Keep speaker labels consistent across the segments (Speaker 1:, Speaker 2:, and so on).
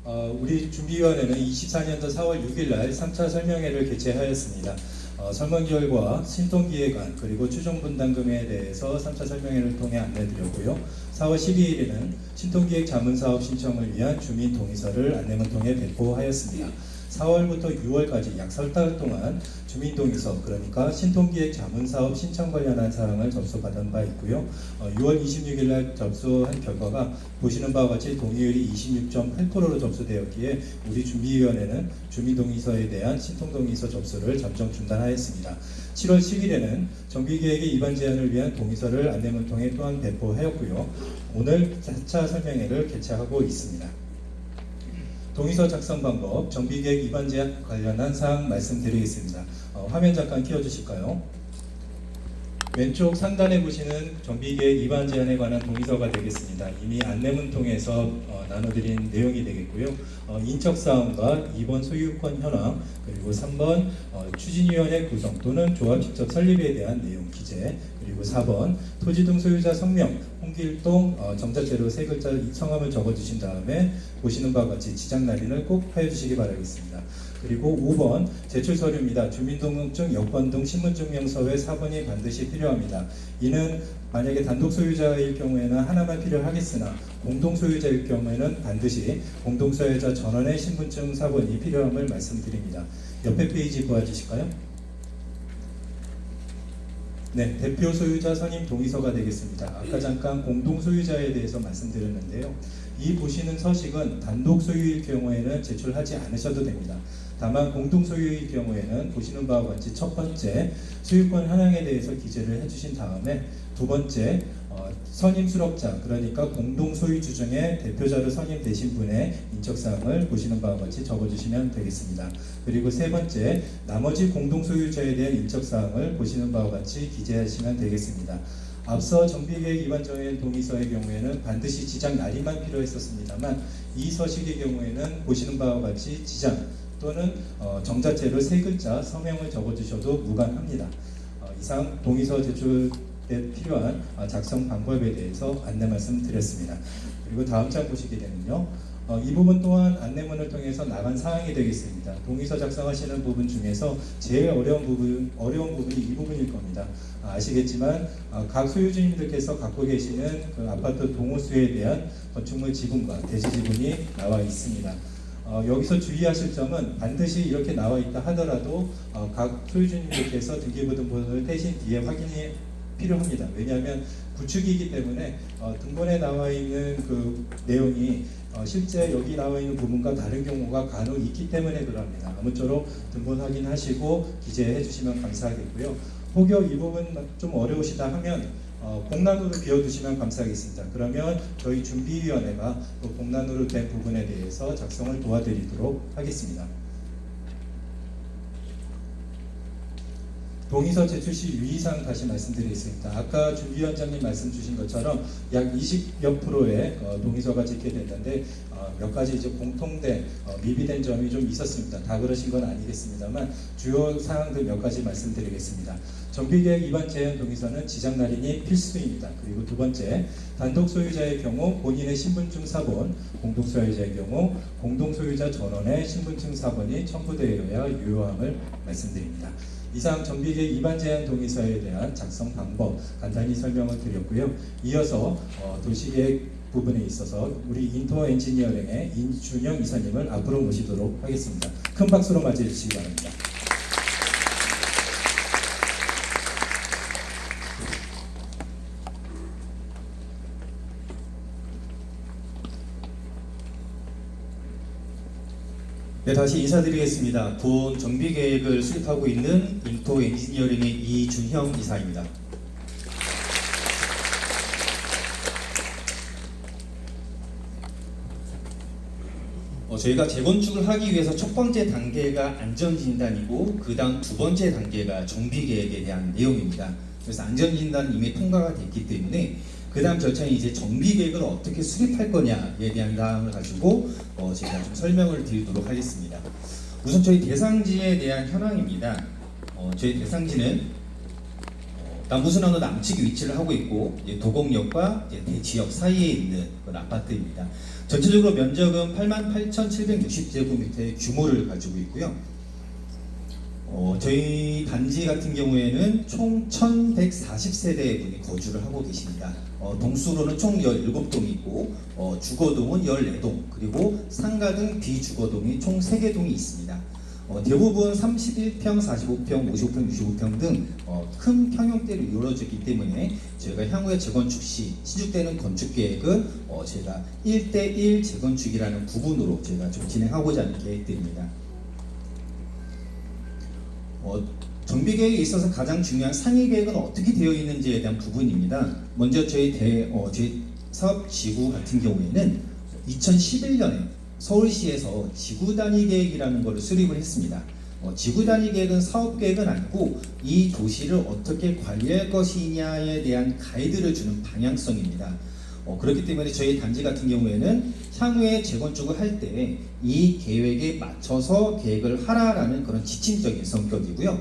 Speaker 1: 우리 준비위원회는 24년도 4월 6일 날 3차 설명회를 개최하였습니다. 설문결과 신통기획안 그리고 추정분담금에 대해서 3차 설명회를 통해 안내드렸고요. 4월 12일에는 신통기획 자문사업 신청을 위한 주민동의서를 안내문 통해 배포하였습니다. 4월부터 6월까지 약 설 달 동안 주민동의서, 그러니까 신통기획 자문사업 신청 관련한 사항을 접수받은 바 있고요. 6월 26일 날 접수한 결과가 보시는 바와 같이 동의율이 26.8%로 접수되었기에 우리 준비위원회는 주민동의서에 대한 신통동의서 접수를 잠정 중단하였습니다. 7월 10일에는 정비계획의 입안 제한을 위한 동의서를 안내문 통해 또한 배포하였고요. 오늘 4차 설명회를 개최하고 있습니다. 동의서 작성 방법, 정비계획 입안 제한 관련한 사항 말씀드리겠습니다. 화면 잠깐 띄워주실까요? 왼쪽 상단에 보시는 정비계획 입안 제한에 관한 동의서가 되겠습니다. 이미 안내문 통해서 나눠드린 내용이 되겠고요. 인적사항과 2번 소유권 현황, 그리고 3번 추진위원회 구성 또는 조합 직접 설립에 대한 내용 기재, 그리고 4번 토지 등 소유자 성명, 홍길동 정자재로 세 글자 성함을 적어주신 다음에 보시는 바와 같이 지정 날인을 꼭 하여주시기 바라겠습니다. 그리고 5번 제출 서류입니다. 주민등록증, 여권 등 신분증명서 외 4번이 반드시 필요합니다. 이는 만약에 단독 소유자일 경우에는 하나만 필요하겠으나 공동 소유자일 경우에는 반드시 공동 소유자 전원의 신분증 4번이 필요함을 말씀드립니다. 옆에 페이지 보아주실까요? 네, 대표 소유자 선임 동의서가 되겠습니다. 아까 잠깐 공동 소유자에 대해서 말씀드렸는데요. 이 보시는 서식은 단독 소유일 경우에는 제출하지 않으셔도 됩니다. 다만 공동 소유일 경우에는 보시는 바와 같이 첫 번째 소유권 현황에 대해서 기재를 해주신 다음에 두 번째 선임 수록자, 그러니까 공동 소유주 중에 대표자로 선임되신 분의 인적사항을 보시는 바와 같이 적어주시면 되겠습니다. 그리고 세 번째, 나머지 공동 소유자에 대한 인적사항을 보시는 바와 같이 기재하시면 되겠습니다. 앞서 정비계획 입안 정의 동의서의 경우에는 반드시 지정 날인만 필요했었습니다만 이 서식의 경우에는 보시는 바와 같이 지정 또는 정자체로 세 글자 서명을 적어주셔도 무관합니다. 이상 동의서 제출 필요한 작성 방법에 대해서 안내 말씀드렸습니다. 그리고 다음 장 보시게 되면요. 이 부분 또한 안내문을 통해서 나간 사항이 되겠습니다. 동의서 작성하시는 부분 중에서 제일 어려운 부분이 이 부분일 겁니다. 아시겠지만 각 소유주님들께서 갖고 계시는 그 아파트 동호수에 대한 건축물 지분과 대지 지분이 나와 있습니다. 여기서 주의하실 점은 반드시 이렇게 나와 있다 하더라도 각 소유주님들께서 등기부등본을 떼신 뒤에 확인이 필요합니다. 왜냐하면 구축이기 때문에 등본에 나와 있는 그 내용이 실제 여기 나와 있는 부분과 다른 경우가 간혹 있기 때문에 그럽니다. 아무쪼록 등본 확인하시고 기재해 주시면 감사하겠고요. 혹여 이 부분 좀 어려우시다 하면 공란으로 비워두시면 감사하겠습니다. 그러면 저희 준비위원회가 또 공란으로 된 부분에 대해서 작성을 도와드리도록 하겠습니다. 동의서 제출 시 유의사항 다시 말씀드리겠습니다. 아까 준비위원장님 말씀 주신 것처럼 약 20여 프로의 동의서가 집계됐는데 몇 가지 이제 공통된 미비된 점이 좀 있었습니다. 다 그러신 건 아니겠습니다만 주요 사항들 몇 가지 말씀드리겠습니다. 정비계획 입안 제한 동의서는 지정 날인이 필수입니다. 그리고 두 번째, 단독 소유자의 경우 본인의 신분증 4번, 공동 소유자의 경우 공동 소유자 전원의 신분증 4번이 첨부되어야 유효함을 말씀드립니다. 이상 정비계획 입안 제한 동의서에 대한 작성 방법 간단히 설명을 드렸고요. 이어서 도시계획 부분에 있어서 우리 인터 엔지니어링의 인준영 이사님을 앞으로 모시도록 하겠습니다. 큰 박수로 맞이해 주시기 바랍니다.
Speaker 2: 네, 다시 인사드리겠습니다. 본 정비계획을 수립하고 있는 인토 엔지니어링의 이준형 이사입니다. 저희가 재건축을 하기 위해서 첫 번째 단계가 안전진단이고 그 다음 두 번째 단계가 정비계획에 대한 내용입니다. 그래서 안전진단은 이미 통과가 됐기 때문에 그 다음 절차는 이제 정비계획을 어떻게 수립할 거냐에 대한 사항을 가지고 제가 좀 설명을 드리도록 하겠습니다. 우선 저희 대상지에 대한 현황입니다. 저희 대상지는 남부순환로 남측에 위치를 하고 있고 도곡역과 대치역 사이에 있는 그런 아파트입니다. 전체적으로 면적은 88,760제곱미터의 규모를 가지고 있고요. 저희 단지 같은 경우에는 총 1,140세대의 분이 거주를 하고 계십니다. 동수로는 총 17동이 있고 주거동은 14동, 그리고 상가 등 비주거동이 총 3개 동이 있습니다. 대부분 31평, 45평, 55평, 65평 등 큰 평형대로 이루어졌기 때문에 저희가 향후에 재건축 시 신축되는 건축 계획은 저희가 1대1 재건축이라는 구분으로 저희가 좀 진행하고자 하는 계획들입니다. 정비 계획에 있어서 가장 중요한 상위 계획은 어떻게 되어 있는지에 대한 부분입니다. 먼저 저희 사업 지구 같은 경우에는 2011년에 서울시에서 지구 단위 계획이라는 것을 수립을 했습니다. 지구 단위 계획은 사업 계획은 아니고 이 도시를 어떻게 관리할 것이냐에 대한 가이드를 주는 방향성입니다. 그렇기 때문에 저희 단지 같은 경우에는 향후에 재건축을 할 때 이 계획에 맞춰서 계획을 하라라는 그런 지침적인 성격이고요.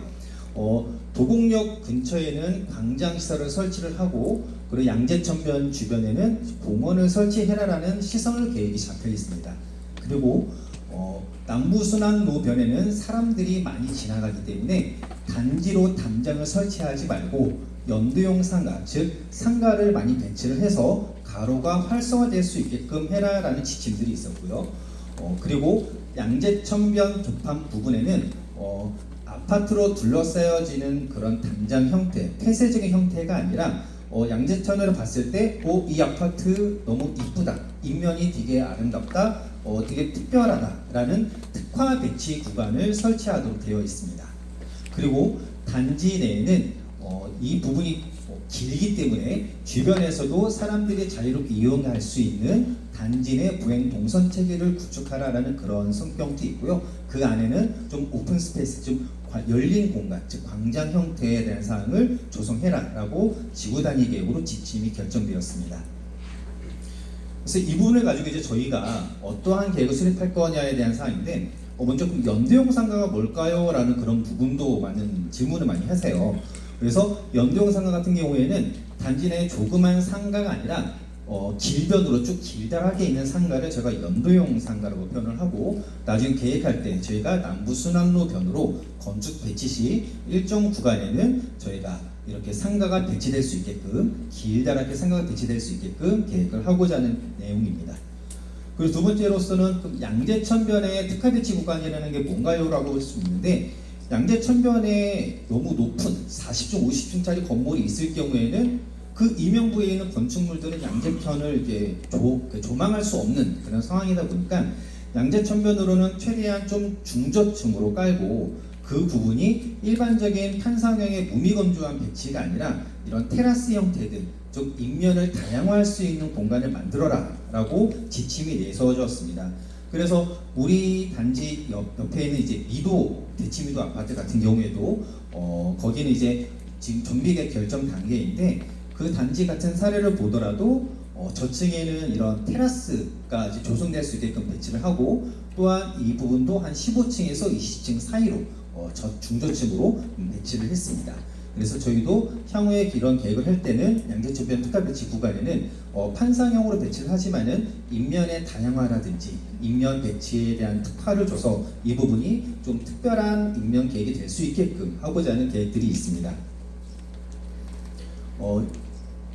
Speaker 2: 도곡역 근처에는 광장시설을 설치를 하고, 그리고 양재천변 주변에는 공원을 설치해라라는 시설 계획이 잡혀 있습니다. 그리고 남부순환로변에는 사람들이 많이 지나가기 때문에 단지로 담장을 설치하지 말고 연도형 상가, 즉 상가를 많이 배치를 해서 가로가 활성화될 수 있게끔 해라라는 지침들이 있었고요. 그리고 양재천변 교판 부분에는 아파트로 둘러싸여지는 그런 담장 형태, 폐쇄적인 형태가 아니라 양재천으로 봤을 때 이 아파트 너무 이쁘다, 인면이 되게 아름답다, 되게 특별하다라는 특화 배치 구간을 설치하도록 되어 있습니다. 그리고 단지 내에는 이 부분이 길기 때문에 주변에서도 사람들이 자유롭게 이용할 수 있는 단지 내 보행 동선 체계를 구축하라는 그런 성격도 있고요. 그 안에는 좀 오픈 스페이스, 좀 열린 공간, 즉 광장 형태에 대한 사항을 조성해라라고 지구 단위 계획으로 지침이 결정되었습니다. 그래서 이 부분을 가지고 이제 저희가 어떠한 계획을 수립할 거냐에 대한 사항인데, 먼저 그럼 연도형 상가가 뭘까요? 라는 그런 부분도 많은 질문을 많이 하세요. 그래서 연도형 상가 같은 경우에는 단지 내 조그만 상가가 아니라 길변으로 쭉 길다랗게 있는 상가를 제가 연도형 상가라고 표현을 하고, 나중에 계획할 때 저희가 남부순환로변으로 건축 배치 시 일정 구간에는 저희가 이렇게 상가가 배치될 수 있게끔, 길다랗게 상가가 배치될 수 있게끔 계획을 하고자 하는 내용입니다. 그리고 두 번째로서는 양재천변의 특화 배치 구간이라는 게 뭔가요? 라고 할 수 있는데, 양재천변에 너무 높은 40층, 50층짜리 건물이 있을 경우에는 그 이명부에 있는 건축물들은 양재편을 이제 조망할 수 없는 그런 상황이다 보니까 양재천변으로는 최대한 좀 중저층으로 깔고, 그 부분이 일반적인 판상형의 무미건조한 배치가 아니라 이런 테라스 형태들, 좀 인면을 다양화할 수 있는 공간을 만들어라 라고 지침이 내서졌습니다. 그래서 우리 단지 옆에 있는 이제 미도, 대치미도 아파트 같은 경우에도 거기는 이제 지금 정비계획 결정 단계인데, 그 단지 같은 사례를 보더라도 저층에는 이런 테라스가 이제 조성될 수 있게끔 배치를 하고, 또한 이 부분도 한 15층에서 20층 사이로 중저층으로 배치를 했습니다. 그래서 저희도 향후에 이런 계획을 할 때는 양재천변 특화 배치 구간에는 판상형으로 배치를 하지만은 인면의 다양화라든지 인면 배치에 대한 특화를 줘서 이 부분이 좀 특별한 인면 계획이 될 수 있게끔 하고자 하는 계획들이 있습니다.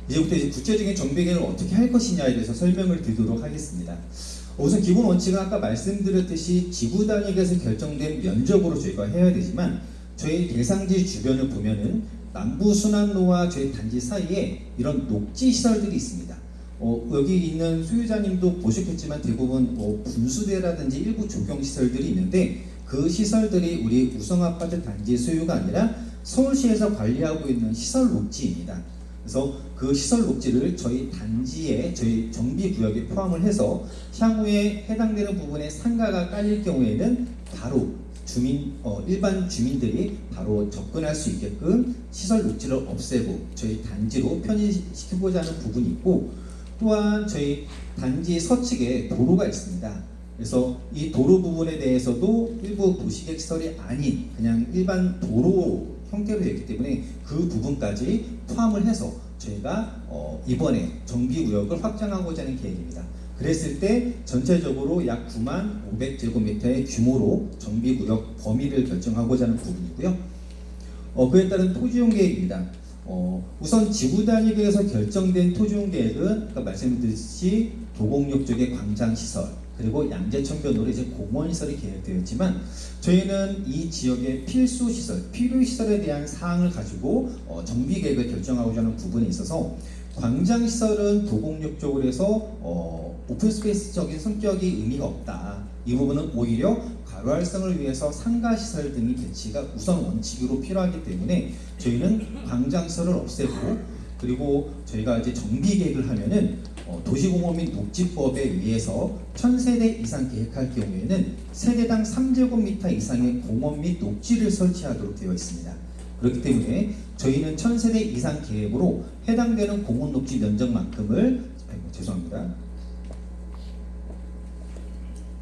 Speaker 2: 이제부터 이제 구체적인 정비 계획을 어떻게 할 것이냐에 대해서 설명을 드리도록 하겠습니다. 우선 기본 원칙은 아까 말씀드렸듯이 지구 단위에서 결정된 면적으로 저희가 해야 되지만, 저희 대상지 주변을 보면은 남부순환로와 저희 단지 사이에 이런 녹지 시설들이 있습니다. 여기 있는 소유자님도 보셨겠지만 대부분 분수대라든지 일부 조경 시설들이 있는데, 그 시설들이 우리 우성아파트 단지 소유가 아니라 서울시에서 관리하고 있는 시설 녹지입니다. 그래서 그 시설 녹지를 저희 단지에, 저희 정비구역에 포함을 해서 향후에 해당되는 부분에 상가가 깔릴 경우에는 바로 일반 주민들이 바로 접근할 수 있게끔 시설 녹지를 없애고 저희 단지로 편입시키고자 하는 부분이 있고, 또한 저희 단지 서측에 도로가 있습니다. 그래서 이 도로 부분에 대해서도 일부 도시계획 시설이 아닌 그냥 일반 도로 형태로 되어 있기 때문에 그 부분까지 포함을 해서 저희가 이번에 정비구역을 확장하고자 하는 계획입니다. 그랬을 때 전체적으로 약 9만 500제곱미터의 규모로 정비구역 범위를 결정하고자 하는 부분이고요. 그에 따른 토지용 계획입니다. 우선 지구단위계에서 결정된 토지용 계획은 아까 말씀드렸듯이 도곡역 쪽의 광장시설 그리고 양재천변으로 이제 공원시설이 계획되어 있지만 저희는 이 지역의 필수시설, 필요시설에 대한 사항을 가지고 정비계획을 결정하고자 하는 부분에 있어서 광장시설은 도곡역 쪽으로 해서 오픈스페이스적인 성격이 의미가 없다. 이 부분은 오히려 가로활성을 위해서 상가시설 등의 배치가 우선 원칙으로 필요하기 때문에 저희는 광장시설을 없애고 그리고 저희가 이제 정비계획을 하면은 도시공원 및 녹지법에 의해서 1000세대 이상 계획할 경우에는 세대당 3제곱미터 이상의 공원 및 녹지를 설치하도록 되어 있습니다. 그렇기 때문에 저희는 1000세대 이상 계획으로 해당되는 공원 녹지 면적만큼을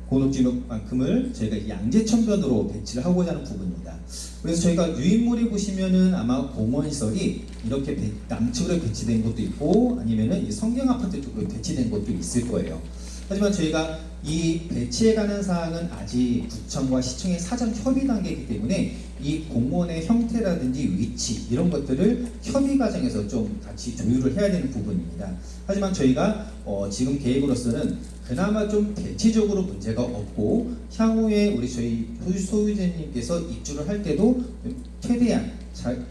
Speaker 2: 공원녹지만큼을 저희가 양재천변으로 배치를 하고자 하는 부분입니다. 그래서 저희가 유인물에 보시면은 아마 공원시설이 이렇게 남측으로 배치된 것도 있고 아니면은 이 성경아파트 쪽으로 배치된 것도 있을 거예요. 하지만 저희가 이 배치에 관한 사항은 아직 구청과 시청의 사전 협의 단계이기 때문에 이 공원의 형태라든지 위치 이런 것들을 협의 과정에서 좀 같이 조율을 해야 되는 부분입니다. 하지만 저희가 지금 계획으로서는 그나마 좀 대체적으로 문제가 없고 향후에 저희 소유자님께서 입주를 할 때도 최대한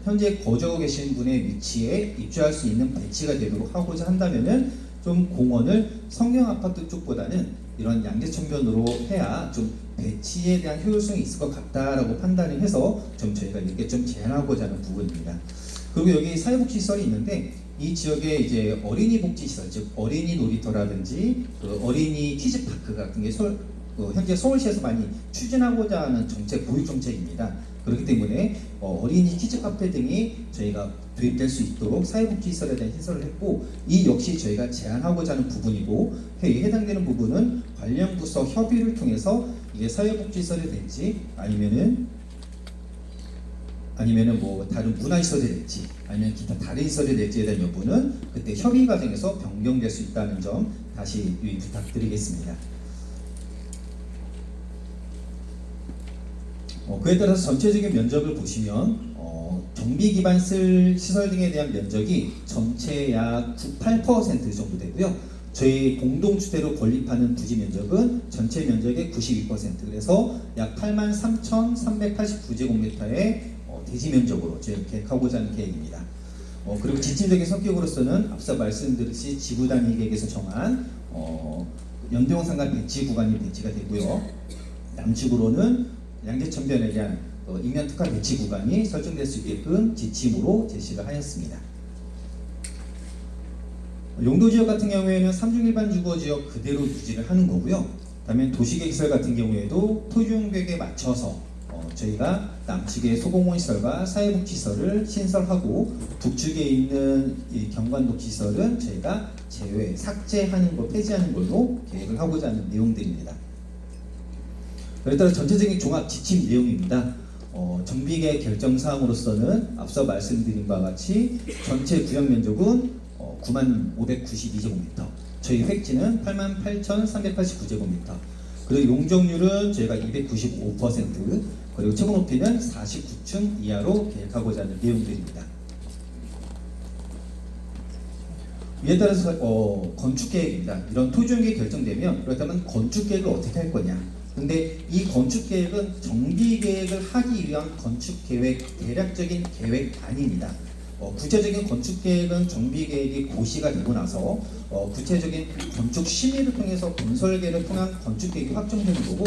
Speaker 2: 현재 거주하고 계신 분의 위치에 입주할 수 있는 배치가 되도록 하고자 한다면은 좀 공원을 성경아파트 쪽보다는 이런 양재천변으로 해야 좀 배치에 대한 효율성이 있을 것 같다라고 판단을 해서 좀 저희가 이렇게 좀 제안하고자 하는 부분입니다. 그리고 여기 사회복지시설이 있는데 이 지역에 이제 어린이 복지시설, 즉 어린이 놀이터라든지 어린이 키즈파크 같은 게 현재 서울시에서 많이 추진하고자 하는 보육 정책입니다. 그렇기 때문에 어린이 키즈카페 등이 저희가 도입될 수 있도록 사회복지시설에 대한 신설을 했고 이 역시 저희가 제안하고자 하는 부분이고 해당되는 부분은 관련 부서 협의를 통해서 이게 사회복지시설이 될지 아니면은 뭐 다른 문화시설이 될지 아니면 기타 다른 시설이 될지에 대한 여부는 그때 협의 과정에서 변경될 수 있다는 점 다시 유의 부탁드리겠습니다. 그에 따라서 전체적인 면적을 보시면 정비 기반 쓸 시설 등에 대한 면적이 전체 약 8% 정도 되고요. 저희 공동주택으로 건립하는 부지 면적은 전체 면적의 92% 그래서 약 83,389제곱미터의 대지 면적으로 저희 계획하고자 하는 계획입니다. 그리고 지침적인 성격으로서는 앞서 말씀드렸듯이 지구단위 계획에서 정한 연대용 상가 배치 구간이 배치가 되고요. 남측으로는 양재천변에 대한 인면 특화 배치 구간이 설정될 수 있게끔 지침으로 제시를 하였습니다. 용도지역 같은 경우에는 3중 일반 주거지역 그대로 유지를 하는 거고요. 다음에 도시계획시설 같은 경우에도 토지용계획에 맞춰서 저희가 남측의 소공원시설과 사회복지시설을 신설하고 북측에 있는 이 경관독시설은 저희가 삭제하는 것, 폐지하는 걸로 계획을 하고자 하는 내용들입니다. 그에 따라 전체적인 종합 지침 내용입니다. 정비계획 결정사항으로서는 앞서 말씀드린 바와 같이 전체 구역 면적은 9592제곱미터, 저희 획지는 88,389제곱미터, 그리고 용적률은 저희가 295%, 그리고 최고 높이는 49층 이하로 계획하고자 하는 내용들입니다. 이에 따라서 건축계획입니다. 이런 토지용계획이 결정되면 그렇다면 건축계획을 어떻게 할 거냐. 근데 이 건축계획은 정비계획을 하기 위한 건축계획, 대략적인 계획 아닙니다. 구체적인 건축계획은 정비계획이 고시가 되고 나서 구체적인 건축 심의를 통해서 건설계를 통한 건축계획이 확정되는 거고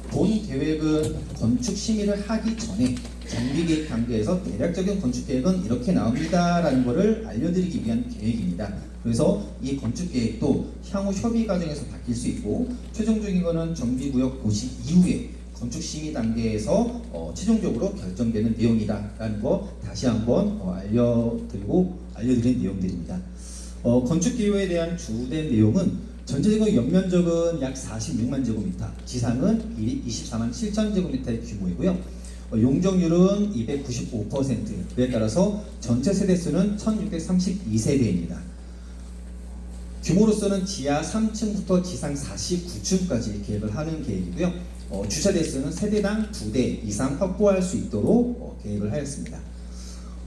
Speaker 2: 본 계획은 건축 심의를 하기 전에 정비계획 단계에서 대략적인 건축계획은 이렇게 나옵니다라는 것을 알려드리기 위한 계획입니다. 그래서 이 건축계획도 향후 협의 과정에서 바뀔 수 있고 최종적인 거는 정비구역 고시 이후에 건축심의 단계에서 최종적으로 결정되는 내용이다라는 거 다시 한번 알려드린 내용들입니다. 건축기호에 대한 주된 내용은 전체적인 연면적은 약 46만 제곱미터, 지상은 24만 7천 제곱미터의 규모이고요. 용적률은 295%, 그에 따라서 전체 세대수는 1632세대입니다. 규모로서는 지하 3층부터 지상 49층까지 계획을 하는 계획이고요. 주차 대수는 세대당 2대 이상 확보할 수 있도록 계획을 하였습니다.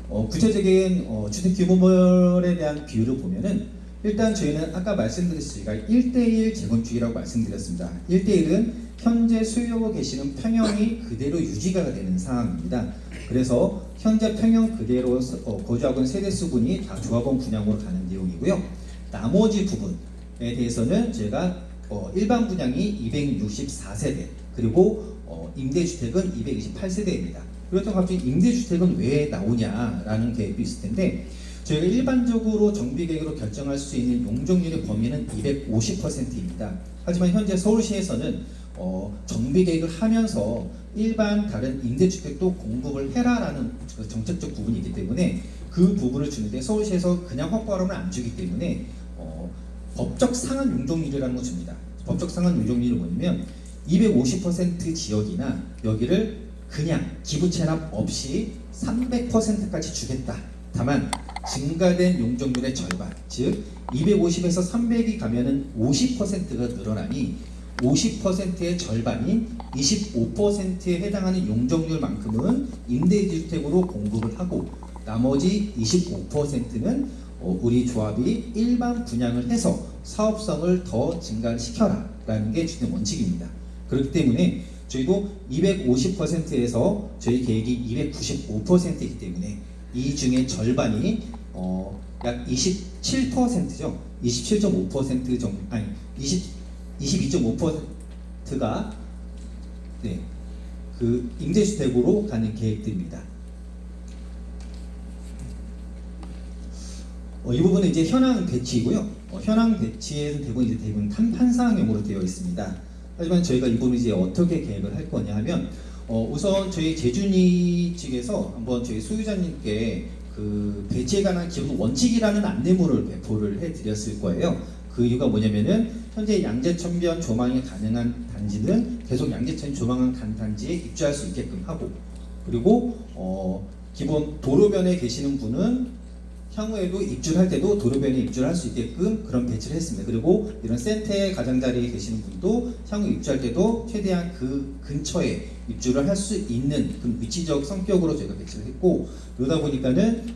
Speaker 2: 구체적인 주택 규모별에 대한 비율을 보면은 일단 저희는 아까 말씀드렸듯이 저희가 1대1 재건축이라고 말씀드렸습니다. 1대1은 현재 소유하고 계시는 평형이 그대로 유지가 되는 상황입니다. 그래서 현재 평형 그대로 거주하고 있는 세대수분이 다 조합원 분양으로 가는 내용이고요. 나머지 부분에 대해서는 저희가 일반 분양이 264세대, 그리고 임대주택은 228세대입니다. 그렇다고 갑자기 임대주택은 왜 나오냐라는 계획도 있을 텐데, 저희가 일반적으로 정비계획으로 결정할 수 있는 용적률의 범위는 250%입니다. 하지만 현재 서울시에서는 정비계획을 하면서 일반 다른 임대주택도 공급을 해라라는 정책적 부분이 있기 때문에 그 부분을 주는데 서울시에서 그냥 확보하라면 안 주기 때문에 법적 상한 용적률이라는 걸 줍니다. 법적 상한 용적률이 뭐냐면 250% 지역이나 여기를 그냥 기부 체납 없이 300%까지 주겠다. 다만 증가된 용적률의 절반, 즉 250에서 300이 가면은 50%가 늘어나니 50%의 절반인 25%에 해당하는 용적률만큼은 임대주택으로 공급을 하고, 나머지 25%는 우리 조합이 일반 분양을 해서 사업성을 더 증가시켜라 라는 게 주된 원칙입니다. 그렇기 때문에 저희도 250%에서 저희 계획이 295%이기 때문에 이 중에 절반이 약 27%죠. 27.5% 정도, 아니 22.5%가 네, 그 임대주택으로 가는 계획들입니다. 이 부분은 이제 현황 배치이고요. 현황 배치에는 대부분 판상형으로 되어 있습니다. 하지만 저희가 이 부분 이제 어떻게 계획을 할 거냐 하면, 우선 저희 제준이 측에서 한번 저희 소유자님께 그 배치에 관한 기본 원칙이라는 안내문을 배포를 해드렸을 거예요. 그 이유가 뭐냐면은 현재 양재천변 조망이 가능한 단지는 계속 양재천 조망한 단지에 입주할 수 있게끔 하고, 그리고 기본 도로변에 계시는 분은 향후에도 입주를 할 때도 도로변에 입주를 할 수 있게끔 그런 배치를 했습니다. 그리고 이런 센터의 가장자리에 계시는 분도 향후 입주할 때도 최대한 그 근처에 입주를 할 수 있는 그 위치적 성격으로 저희가 배치를 했고, 그러다 보니까는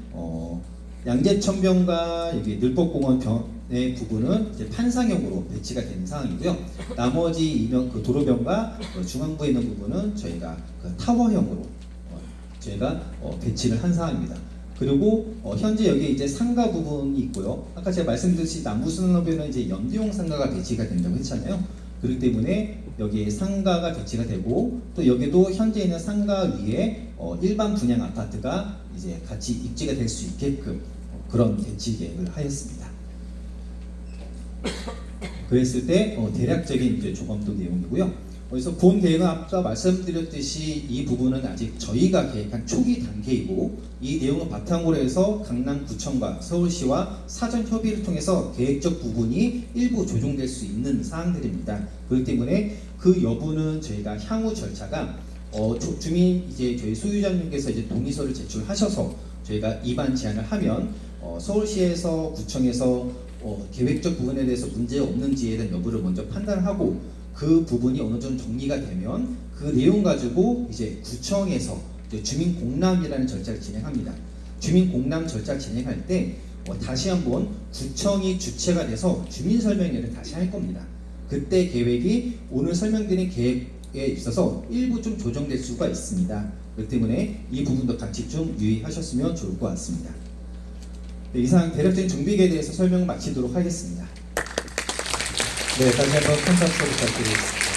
Speaker 2: 양재천변과 여기 늘법공원의 부분은 이제 판상형으로 배치가 되는 상황이고요. 나머지 그 도로변과 중앙부에 있는 부분은 저희가 그 타워형으로 저희가 배치를 한 상황입니다. 그리고 현재 여기 이제 상가 부분이 있고요. 아까 제가 말씀드렸듯이 남부순환로변은 이제 연두용 상가가 배치가 된다고 했잖아요. 그렇기 때문에 여기에 상가가 배치가 되고, 또 여기도 현재 있는 상가 위에 일반 분양 아파트가 이제 같이 입지가 될 수 있게끔 그런 배치 계획을 하였습니다. 그랬을 때 대략적인 이제 조건도 내용이고요. 그래서 본 계획은 아까 말씀드렸듯이 이 부분은 아직 저희가 계획한 초기 단계이고, 이 내용을 바탕으로 해서 강남구청과 서울시와 사전 협의를 통해서 계획적 부분이 일부 조정될 수 있는 사항들입니다. 그렇기 때문에 그 여부는 저희가 향후 절차가 주민 이제 저희 소유자님께서 이제 동의서를 제출하셔서 저희가 입안 제안을 하면 서울시에서 구청에서 계획적 부분에 대해서 문제가 없는지에 대한 여부를 먼저 판단하고, 그 부분이 어느 정도 정리가 되면 그 내용 가지고 이제 구청에서 이제 주민 공람이라는 절차를 진행합니다. 주민 공람 절차 진행할 때 다시 한번 구청이 주체가 돼서 주민 설명회를 다시 할 겁니다. 그때 계획이 오늘 설명드린 계획에 있어서 일부 좀 조정될 수가 있습니다. 그렇기 때문에 이 부분도 같이 좀 유의하셨으면 좋을 것 같습니다. 네, 이상 대략적인 정비계에 대해서 설명을 마치도록 하겠습니다.
Speaker 1: 네, 다시 한번 큰 박수 부탁드리겠습니다.